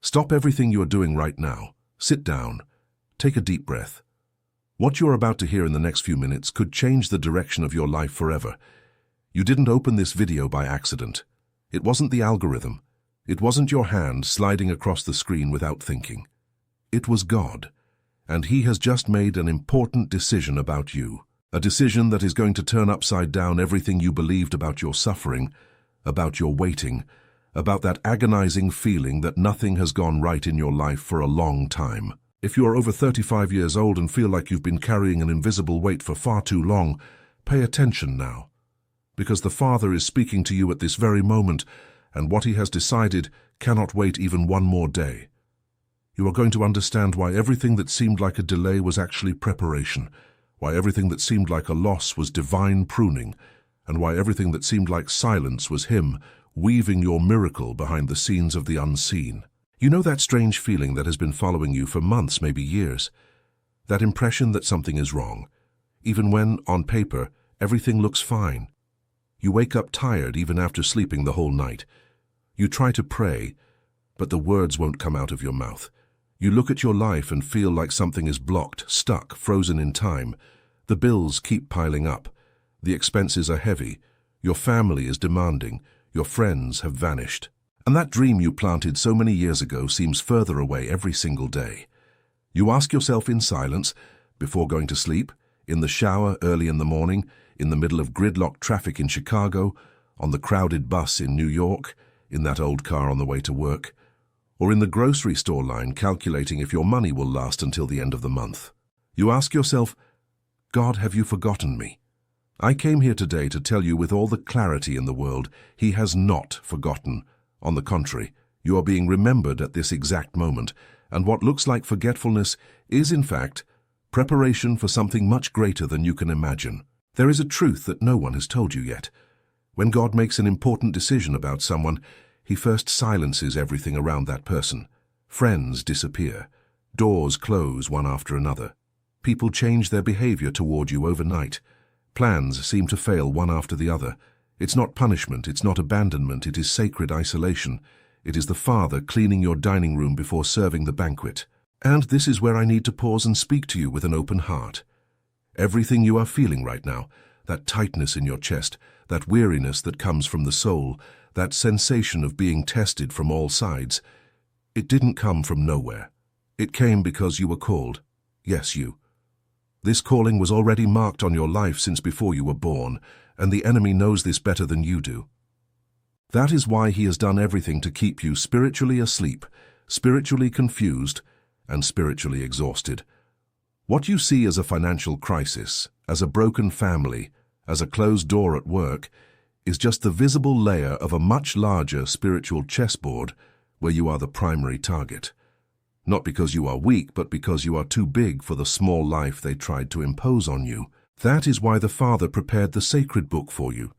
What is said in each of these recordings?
Stop everything you are doing right now. Sit down. Take a deep breath. What you are about to hear in the next few minutes could change the direction of your life forever. You didn't open this video by accident. It wasn't the algorithm. It wasn't your hand sliding across the screen without thinking. It was God, and He has just made an important decision about you. A decision that is going to turn upside down everything you believed about your suffering, about your waiting, about that agonizing feeling that nothing has gone right in your life for a long time. If you are over 35 years old and feel like you've been carrying an invisible weight for far too long, pay attention now. Because the Father is speaking to you at this very moment, and what He has decided cannot wait even one more day. You are going to understand why everything that seemed like a delay was actually preparation, why everything that seemed like a loss was divine pruning, and why everything that seemed like silence was Him weaving your miracle behind the scenes of the unseen. You know that strange feeling that has been following you for months, maybe years? That impression that something is wrong, even when, on paper, everything looks fine. You wake up tired even after sleeping the whole night. You try to pray, but the words won't come out of your mouth. You look at your life and feel like something is blocked, stuck, frozen in time. The bills keep piling up. The expenses are heavy. Your family is demanding. Your friends have vanished. And that dream you planted so many years ago seems further away every single day. You ask yourself in silence, before going to sleep, in the shower early in the morning, in the middle of gridlock traffic in Chicago, on the crowded bus in New York, in that old car on the way to work, or in the grocery store line calculating if your money will last until the end of the month. You ask yourself, God, have you forgotten me? I came here today to tell you with all the clarity in the world, He has not forgotten. On the contrary, you are being remembered at this exact moment, and what looks like forgetfulness is, in fact, preparation for something much greater than you can imagine. There is a truth that no one has told you yet. When God makes an important decision about someone, He first silences everything around that person. Friends disappear. Doors close one after another. People change their behavior toward you overnight. Plans seem to fail one after the other. It's not punishment, it's not abandonment, it is sacred isolation. It is the Father cleaning your dining room before serving the banquet. And this is where I need to pause and speak to you with an open heart. Everything you are feeling right now, that tightness in your chest, that weariness that comes from the soul, that sensation of being tested from all sides, it didn't come from nowhere. It came because you were called. Yes, you. This calling was already marked on your life since before you were born, and the enemy knows this better than you do. That is why he has done everything to keep you spiritually asleep, spiritually confused, and spiritually exhausted. What you see as a financial crisis, as a broken family, as a closed door at work, is just the visible layer of a much larger spiritual chessboard where you are the primary target. Not because you are weak, but because you are too big for the small life they tried to impose on you. That is why the Father prepared the sacred book for you,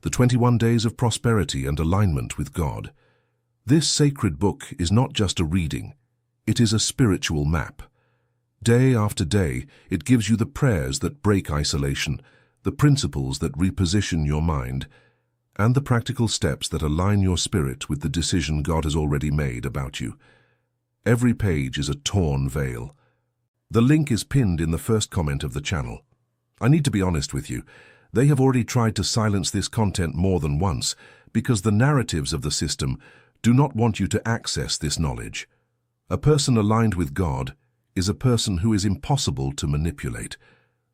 the 21 days of prosperity and alignment with God. This sacred book is not just a reading, it is a spiritual map. Day after day, it gives you the prayers that break isolation, the principles that reposition your mind, and the practical steps that align your spirit with the decision God has already made about you. Every page is a torn veil. The link is pinned in the first comment of the channel. I need to be honest with you. They have already tried to silence this content more than once because the narratives of the system do not want you to access this knowledge. A person aligned with God is a person who is impossible to manipulate.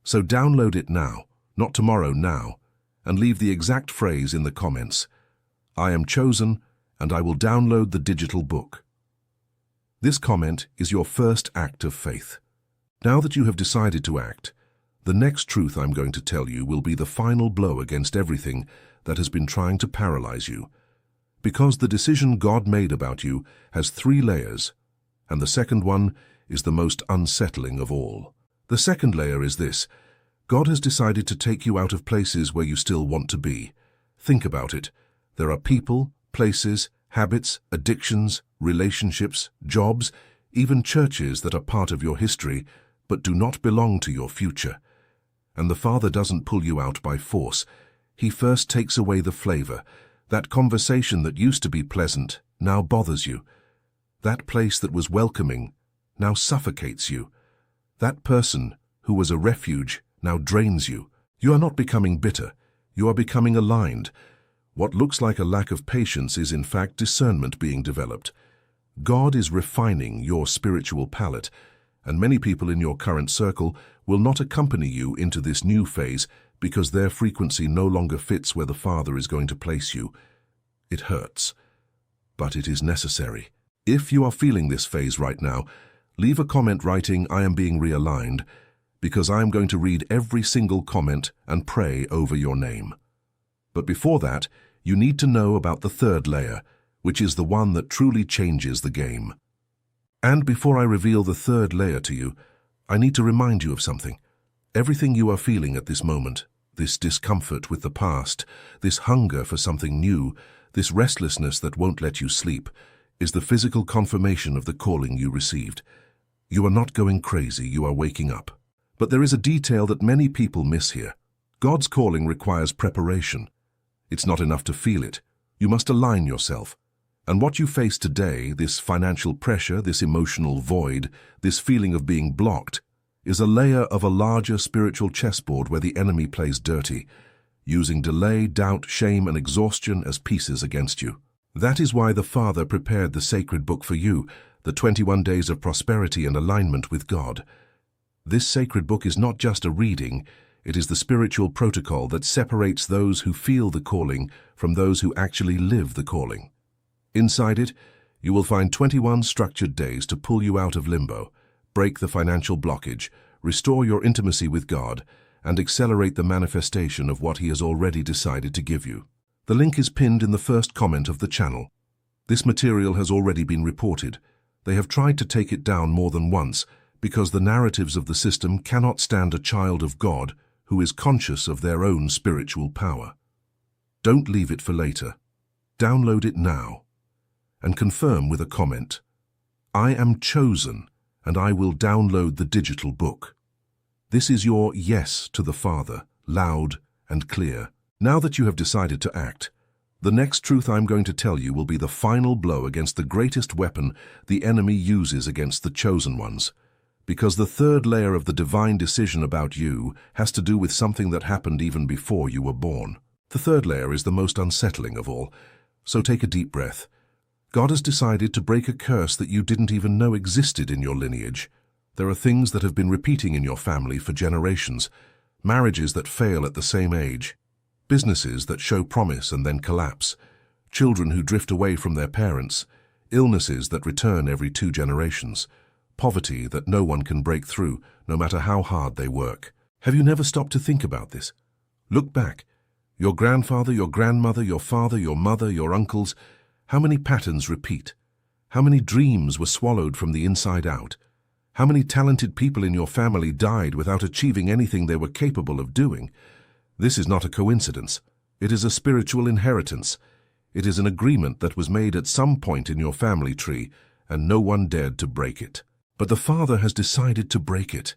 So download it now, not tomorrow, now, and leave the exact phrase in the comments. I am chosen, and I will download the digital book. This comment is your first act of faith. Now that you have decided to act, the next truth I'm going to tell you will be the final blow against everything that has been trying to paralyze you. Because the decision God made about you has 3 layers, and the second one is the most unsettling of all. The second layer is this: God has decided to take you out of places where you still want to be. Think about it. There are people, places, habits, addictions, relationships, jobs, even churches that are part of your history, but do not belong to your future. And the Father doesn't pull you out by force. He first takes away the flavor. That conversation that used to be pleasant now bothers you. That place that was welcoming now suffocates you. That person who was a refuge now drains you. You are not becoming bitter. You are becoming aligned. What looks like a lack of patience is in fact discernment being developed. God is refining your spiritual palate, and many people in your current circle will not accompany you into this new phase because their frequency no longer fits where the Father is going to place you. It hurts, but it is necessary. If you are feeling this phase right now, leave a comment writing, "I am being realigned," because I am going to read every single comment and pray over your name. But before that, you need to know about the third layer, which is the one that truly changes the game. And before I reveal the third layer to you, I need to remind you of something. Everything you are feeling at this moment, this discomfort with the past, this hunger for something new, this restlessness that won't let you sleep, is the physical confirmation of the calling you received. You are not going crazy, you are waking up. But there is a detail that many people miss here. God's calling requires preparation. It's not enough to feel it. You must align yourself. And what you face today, this financial pressure, this emotional void, this feeling of being blocked, is a layer of a larger spiritual chessboard where the enemy plays dirty, using delay, doubt, shame, and exhaustion as pieces against you. That is why the Father prepared the sacred book for you, the 21 Days of Prosperity and Alignment with God. This sacred book is not just a reading, it is the spiritual protocol that separates those who feel the calling from those who actually live the calling. Inside it, you will find 21 structured days to pull you out of limbo, break the financial blockage, restore your intimacy with God, and accelerate the manifestation of what He has already decided to give you. The link is pinned in the first comment of the channel. This material has already been reported. They have tried to take it down more than once, because the narratives of the system cannot stand a child of God who is conscious of their own spiritual power. Don't leave it for later. Download it now and confirm with a comment, "I am chosen and I will download the digital book." This is your yes to the Father, loud and clear. Now that you have decided to act, the next truth I'm going to tell you will be the final blow against the greatest weapon the enemy uses against the chosen ones. Because the third layer of the divine decision about you has to do with something that happened even before you were born. The third layer is the most unsettling of all, so take a deep breath. God has decided to break a curse that you didn't even know existed in your lineage. There are things that have been repeating in your family for generations, marriages that fail at the same age, businesses that show promise and then collapse, children who drift away from their parents, illnesses that return every 2 generations, poverty that no one can break through, no matter how hard they work. Have you never stopped to think about this? Look back. Your grandfather, your grandmother, your father, your mother, your uncles. How many patterns repeat? How many dreams were swallowed from the inside out? How many talented people in your family died without achieving anything they were capable of doing? This is not a coincidence. It is a spiritual inheritance. It is an agreement that was made at some point in your family tree, and no one dared to break it. But the Father has decided to break it,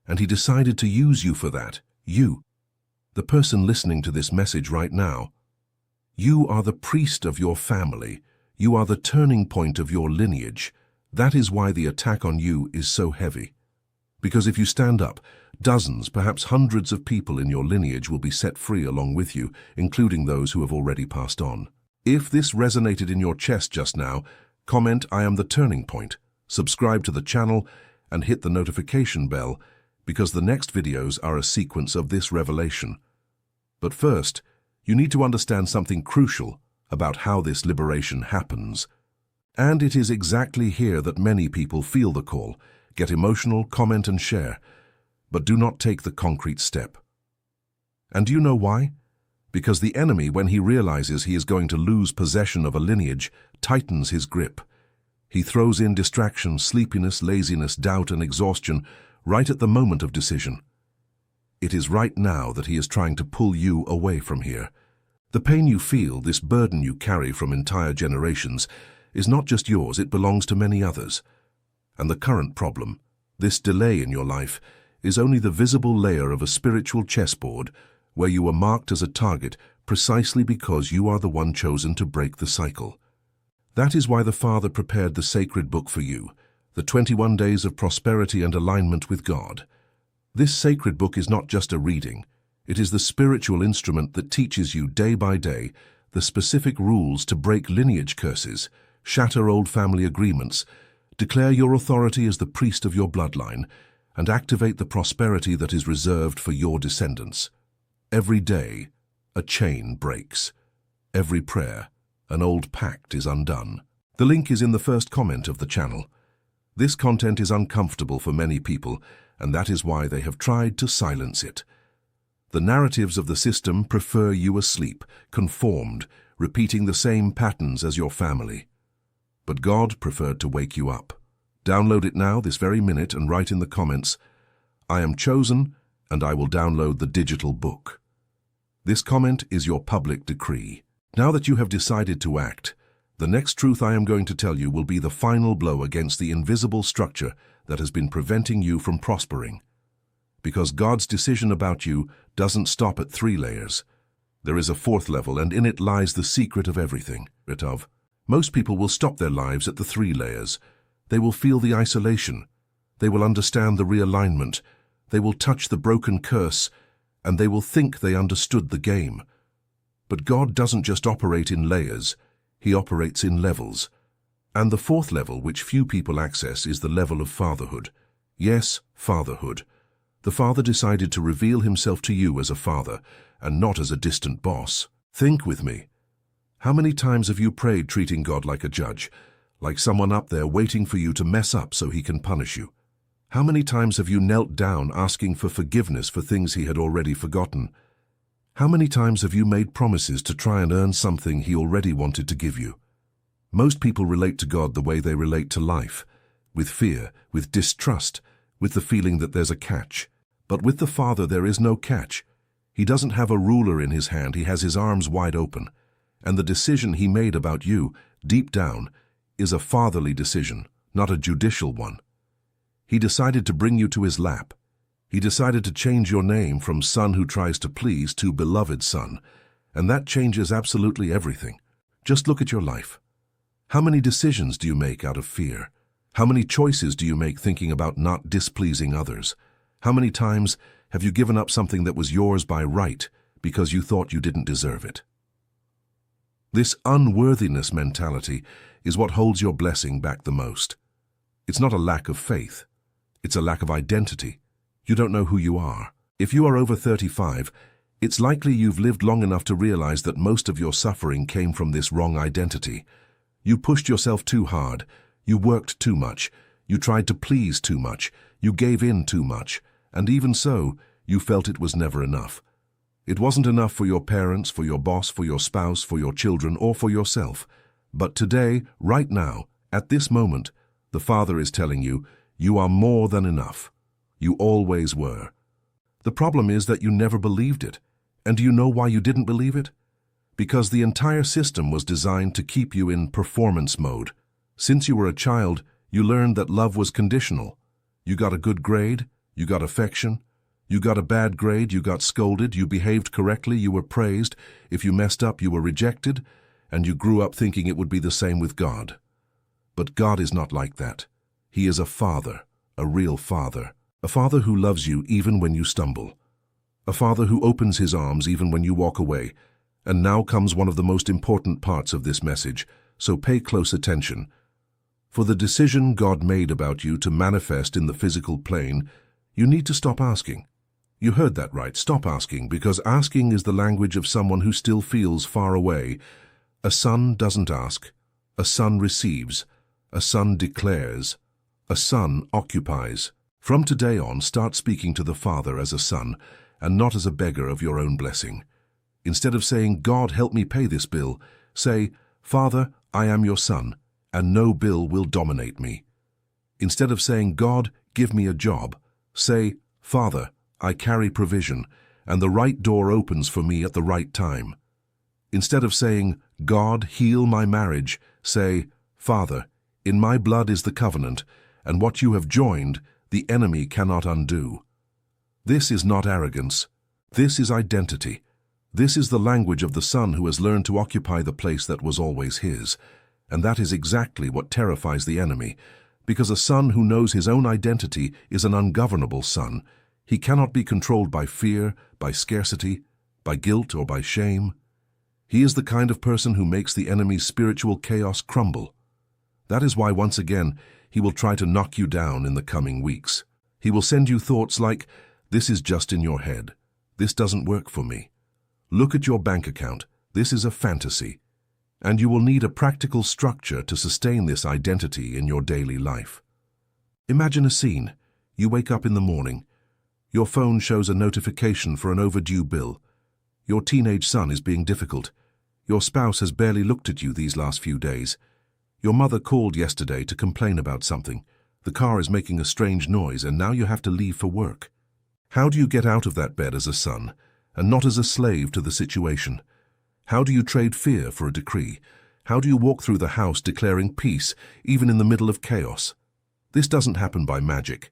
and He decided to use you for that. You, the person listening to this message right now. You are the priest of your family. You are the turning point of your lineage. That is why the attack on you is so heavy. Because if you stand up, dozens, perhaps hundreds of people in your lineage will be set free along with you, including those who have already passed on. If this resonated in your chest just now, comment, "I am the turning point." Subscribe to the channel and hit the notification bell because the next videos are a sequence of this revelation. But first, you need to understand something crucial about how this liberation happens. And it is exactly here that many people feel the call, get emotional, comment and share, but do not take the concrete step. And do you know why? Because the enemy, when he realizes he is going to lose possession of a lineage, tightens his grip. He throws in distraction, sleepiness, laziness, doubt, and exhaustion right at the moment of decision. It is right now that he is trying to pull you away from here. The pain you feel, this burden you carry from entire generations, is not just yours, it belongs to many others. And the current problem, this delay in your life, is only the visible layer of a spiritual chessboard where you are marked as a target precisely because you are the one chosen to break the cycle. That is why the Father prepared the sacred book for you, the 21 Days of Prosperity and Alignment with God. This sacred book is not just a reading. It is the spiritual instrument that teaches you day by day the specific rules to break lineage curses, shatter old family agreements, declare your authority as the priest of your bloodline, and activate the prosperity that is reserved for your descendants. Every day, a chain breaks. Every prayer, an old pact is undone. The link is in the first comment of the channel. This content is uncomfortable for many people, and that is why they have tried to silence it. The narratives of the system prefer you asleep, conformed, repeating the same patterns as your family. But God preferred to wake you up. Download it now, this very minute, and write in the comments, "I am chosen, and I will download the digital book." This comment is your public decree. Now that you have decided to act, the next truth I am going to tell you will be the final blow against the invisible structure that has been preventing you from prospering. Because God's decision about you doesn't stop at 3 layers. There is a 4th level, and in it lies the secret of everything. Most people will stop their lives at the 3 layers. They will feel the isolation. They will understand the realignment. They will touch the broken curse, and they will think they understood the game. But God doesn't just operate in layers. He operates in levels. And the 4th level, which few people access, is the level of fatherhood. Yes, fatherhood. The Father decided to reveal himself to you as a father, and not as a distant boss. Think with me. How many times have you prayed treating God like a judge, like someone up there waiting for you to mess up so he can punish you? How many times have you knelt down asking for forgiveness for things he had already forgotten? How many times have you made promises to try and earn something he already wanted to give you? Most people relate to God the way they relate to life, with fear, with distrust, with the feeling that there's a catch. But with the Father there is no catch. He doesn't have a ruler in his hand, he has his arms wide open. And the decision he made about you, deep down, is a fatherly decision, not a judicial one. He decided to bring you to his lap. He decided to change your name from son who tries to please to beloved son. And that changes absolutely everything. Just look at your life. How many decisions do you make out of fear? How many choices do you make thinking about not displeasing others? How many times have you given up something that was yours by right because you thought you didn't deserve it? This unworthiness mentality is what holds your blessing back the most. It's not a lack of faith. It's a lack of identity. You don't know who you are. If you are over 35, it's likely you've lived long enough to realize that most of your suffering came from this wrong identity. You pushed yourself too hard. You worked too much. You tried to please too much. You gave in too much. And even so, you felt it was never enough. It wasn't enough for your parents, for your boss, for your spouse, for your children, or for yourself. But today, right now, at this moment, the Father is telling you, you are more than enough. You always were. The problem is that you never believed it. And do you know why you didn't believe it? Because the entire system was designed to keep you in performance mode. Since you were a child, you learned that love was conditional. You got a good grade, you got affection. You got a bad grade, you got scolded. You behaved correctly, you were praised. If you messed up, you were rejected. And you grew up thinking it would be the same with God. But God is not like that. He is a father, a real father. A father who loves you even when you stumble. A father who opens his arms even when you walk away. And now comes one of the most important parts of this message, so pay close attention. For the decision God made about you to manifest in the physical plane, you need to stop asking. You heard that right, stop asking, because asking is the language of someone who still feels far away. A son doesn't ask. A son receives. A son declares. A son occupies. From today on, start speaking to the Father as a son, and not as a beggar of your own blessing. Instead of saying, God, help me pay this bill, say, Father, I am your son, and no bill will dominate me. Instead of saying, God, give me a job, say, Father, I carry provision, and the right door opens for me at the right time. Instead of saying, God, heal my marriage, say, Father, in my blood is the covenant, and what you have joined, the enemy cannot undo. This is not arrogance. This is identity. This is the language of the son who has learned to occupy the place that was always his. And that is exactly what terrifies the enemy, because a son who knows his own identity is an ungovernable son. He cannot be controlled by fear, by scarcity, by guilt, or by shame. He is the kind of person who makes the enemy's spiritual chaos crumble. That is why, once again, he will try to knock you down in the coming weeks. He will send you thoughts like, "This is just in your head. This doesn't work for me. Look at your bank account. This is a fantasy." And you will need a practical structure to sustain this identity in your daily life. Imagine a scene. You wake up in the morning. Your phone shows a notification for an overdue bill. Your teenage son is being difficult. Your spouse has barely looked at you these last few days. Your mother called yesterday to complain about something. The car is making a strange noise, and now you have to leave for work. How do you get out of that bed as a son, and not as a slave to the situation? How do you trade fear for a decree? How do you walk through the house declaring peace, even in the middle of chaos? This doesn't happen by magic.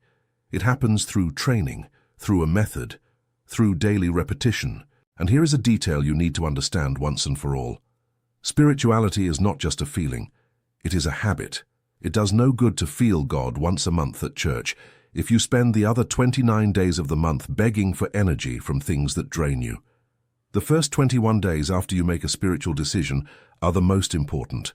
It happens through training, through a method, through daily repetition. And here is a detail you need to understand once and for all. Spirituality is not just a feeling. It is a habit. It does no good to feel God once a month at church if you spend the other 29 days of the month begging for energy from things that drain you. The first 21 days after you make a spiritual decision are the most important.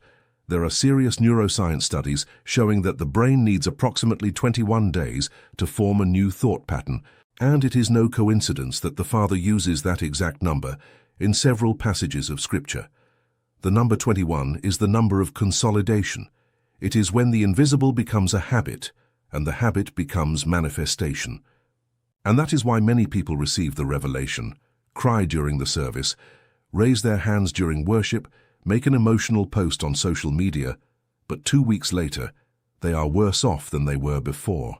There are serious neuroscience studies showing that the brain needs approximately 21 days to form a new thought pattern, and it is no coincidence that the Father uses that exact number in several passages of Scripture. The number 21 is the number of consolidation. It is when the invisible becomes a habit, and the habit becomes manifestation. And that is why many people receive the revelation, cry during the service, raise their hands during worship, make an emotional post on social media, but 2 weeks later, they are worse off than they were before.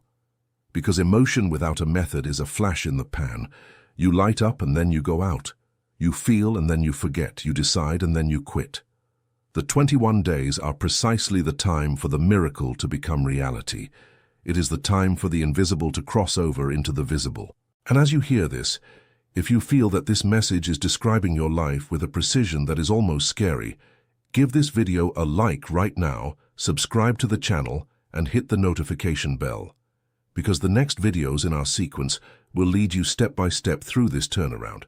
Because emotion without a method is a flash in the pan. You light up and then you go out. You feel and then you forget. You decide and then you quit. The 21 days are precisely the time for the miracle to become reality. It is the time for the invisible to cross over into the visible. And as you hear this, if you feel that this message is describing your life with a precision that is almost scary, give this video a like right now, subscribe to the channel, and hit the notification bell. Because the next videos in our sequence will lead you step by step through this turnaround.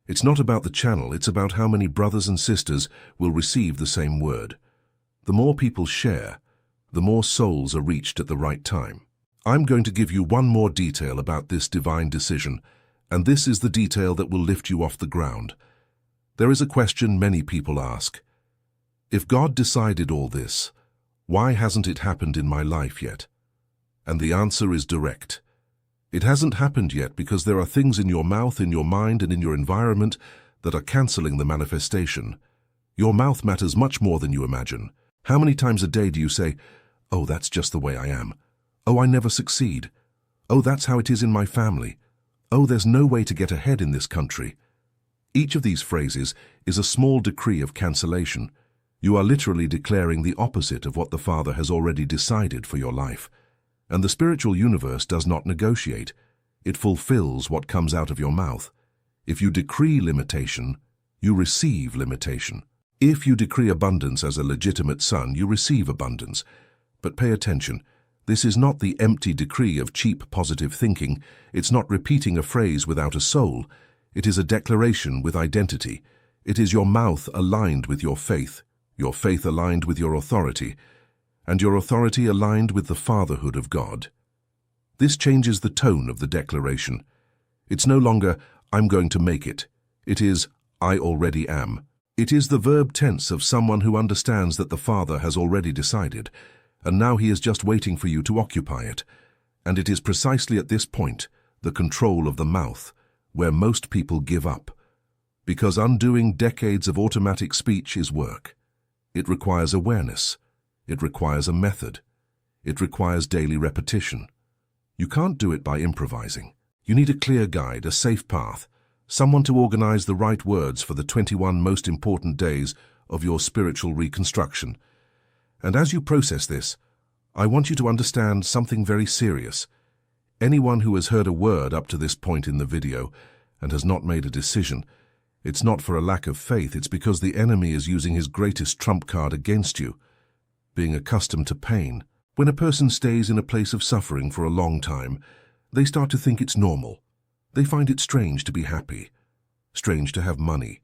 It's not about the channel, it's about how many brothers and sisters will receive the same word. The more people share, the more souls are reached at the right time. I'm going to give you one more detail about this divine decision, and this is the detail that will lift you off the ground. There is a question many people ask. If God decided all this, why hasn't it happened in my life yet? And the answer is direct. It hasn't happened yet because there are things in your mouth, in your mind, and in your environment that are canceling the manifestation. Your mouth matters much more than you imagine. How many times a day do you say, "Oh, that's just the way I am. Oh, I never succeed. Oh, that's how it is in my family. Oh, there's no way to get ahead in this country." Each of these phrases is a small decree of cancellation. You are literally declaring the opposite of what the Father has already decided for your life. And the spiritual universe does not negotiate. It fulfills what comes out of your mouth. If you decree limitation, you receive limitation. If you decree abundance as a legitimate son, you receive abundance. But pay attention. This is not the empty decree of cheap positive thinking. It's not repeating a phrase without a soul. It is a declaration with identity. It is your mouth aligned with your faith aligned with your authority, and your authority aligned with the fatherhood of God. This changes the tone of the declaration. It's no longer, "I'm going to make it." It is, "I already am." It is the verb tense of someone who understands that the Father has already decided, and now he is just waiting for you to occupy it. And it is precisely at this point, the control of the mouth, where most people give up. Because undoing decades of automatic speech is work. It requires awareness. It requires a method. It requires daily repetition. You can't do it by improvising. You need a clear guide, a safe path, someone to organize the right words for the 21 most important days of your spiritual reconstruction. And as you process this, I want you to understand something very serious. Anyone who has heard a word up to this point in the video and has not made a decision, it's not for a lack of faith, it's because the enemy is using his greatest trump card against you. being accustomed to pain. When a person stays in a place of suffering for a long time, they start to think it's normal. They find it strange to be happy, strange to have money,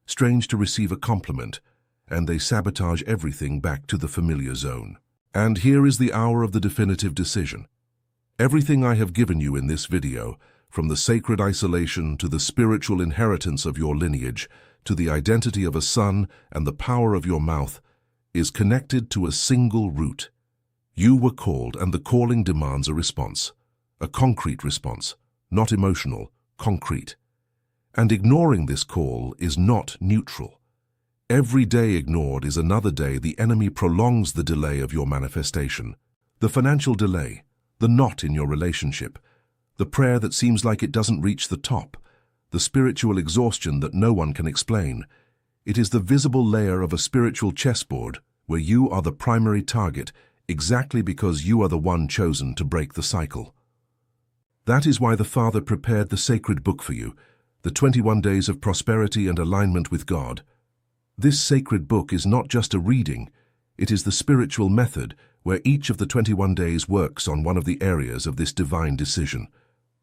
strange to receive a compliment, and they sabotage everything back to the familiar zone. And here is the hour of the definitive decision. Everything I have given you in this video, from the sacred isolation to the spiritual inheritance of your lineage, to the identity of a son and the power of your mouth, is connected to a single root. You were called, and the calling demands a response, a concrete response, not emotional, concrete. And ignoring this call is not neutral. Every day ignored is another day the enemy prolongs the delay of your manifestation. The financial delay, the knot in your relationship, the prayer that seems like it doesn't reach the top, the spiritual exhaustion that no one can explain. It is the visible layer of a spiritual chessboard where you are the primary target exactly because you are the one chosen to break the cycle. That is why the Father prepared the sacred book for you, the 21 Days of Prosperity and Alignment with God. This sacred book is not just a reading, it is the spiritual method where each of the 21 days works on one of the areas of this divine decision.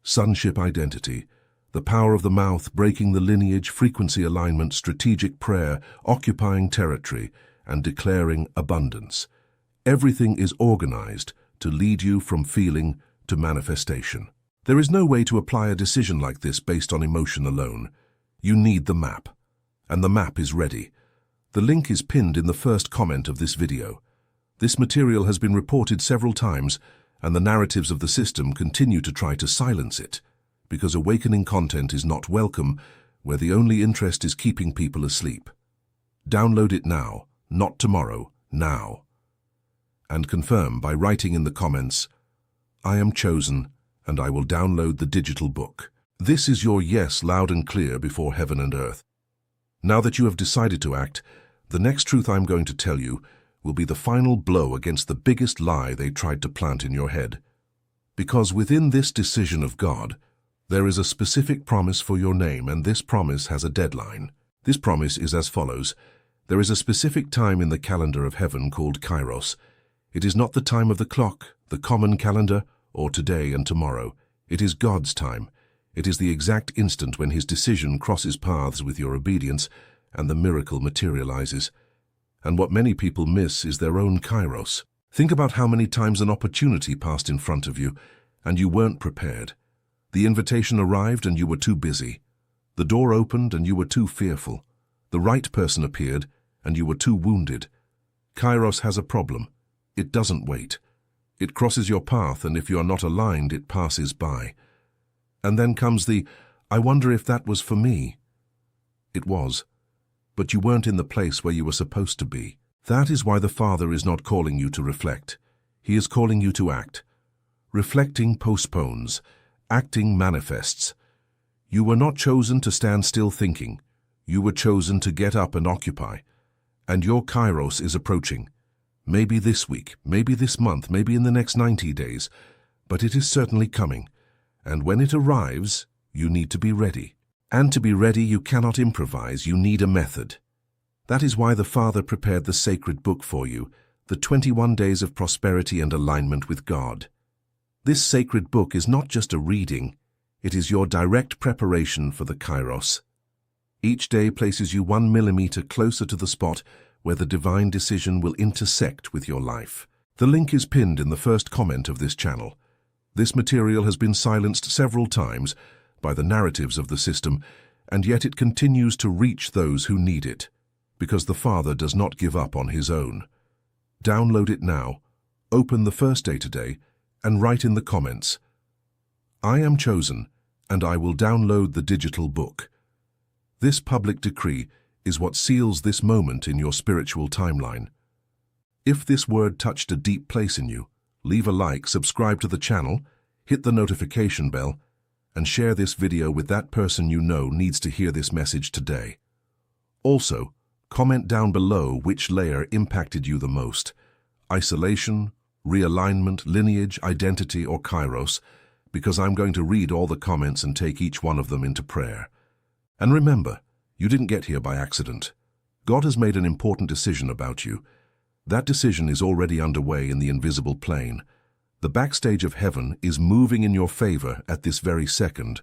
Sonship identity, the power of the mouth, breaking the lineage, frequency alignment, strategic prayer, occupying territory, and declaring abundance. Everything is organized to lead you from feeling to manifestation. There is no way to apply a decision like this based on emotion alone. You need the map, and the map is ready. The link is pinned in the first comment of this video. This material has been reported several times, and the narratives of the system continue to try to silence it, because awakening content is not welcome where the only interest is keeping people asleep. Download it now, not tomorrow, now. And confirm by writing in the comments, "I am chosen, and I will download the digital book." This is your yes loud and clear before heaven and earth. Now that you have decided to act, the next truth I'm going to tell you will be the final blow against the biggest lie they tried to plant in your head. Because within this decision of God, there is a specific promise for your name, and this promise has a deadline. This promise is as follows. There is a specific time in the calendar of heaven called Kairos. It is not the time of the clock, the common calendar, or today and tomorrow. It is God's time. It is the exact instant when His decision crosses paths with your obedience and the miracle materializes. And what many people miss is their own Kairos. Think about how many times an opportunity passed in front of you and you weren't prepared. The invitation arrived and you were too busy. The door opened and you were too fearful. The right person appeared and you were too wounded. Kairos has a problem. It doesn't wait. It crosses your path, and if you are not aligned, it passes by. And then comes the, "I wonder if that was for me." It was, but you weren't in the place where you were supposed to be. That is why the Father is not calling you to reflect. He is calling you to act. Reflecting postpones. Acting manifests. You were not chosen to stand still thinking. You were chosen to get up and occupy. And your Kairos is approaching. Maybe this week, maybe this month, maybe in the next 90 days, but it is certainly coming. And when it arrives, you need to be ready. And to be ready, you cannot improvise, you need a method. That is why the Father prepared the sacred book for you, the 21 Days of Prosperity and Alignment with God. This sacred book is not just a reading, it is your direct preparation for the Kairos. Each day places you 1 millimeter closer to the spot where the divine decision will intersect with your life. The link is pinned in the first comment of this channel. This material has been silenced several times by the narratives of the system, and yet it continues to reach those who need it, because the Father does not give up on His own. Download it now, open the first day today, and write in the comments, "I am chosen, and I will download the digital book." This public decree is what seals this moment in your spiritual timeline. If this word touched a deep place in you, leave a like, subscribe to the channel, hit the notification bell, and share this video with that person you know needs to hear this message today. Also, comment down below which layer impacted you the most: isolation, realignment, lineage, identity, or Kairos, because I'm going to read all the comments and take each one of them into prayer. And remember, you didn't get here by accident. God has made an important decision about you. That decision is already underway in the invisible plane. The backstage of heaven is moving in your favor at this very second.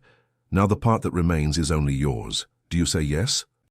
Now the part that remains is only yours. Do you say yes?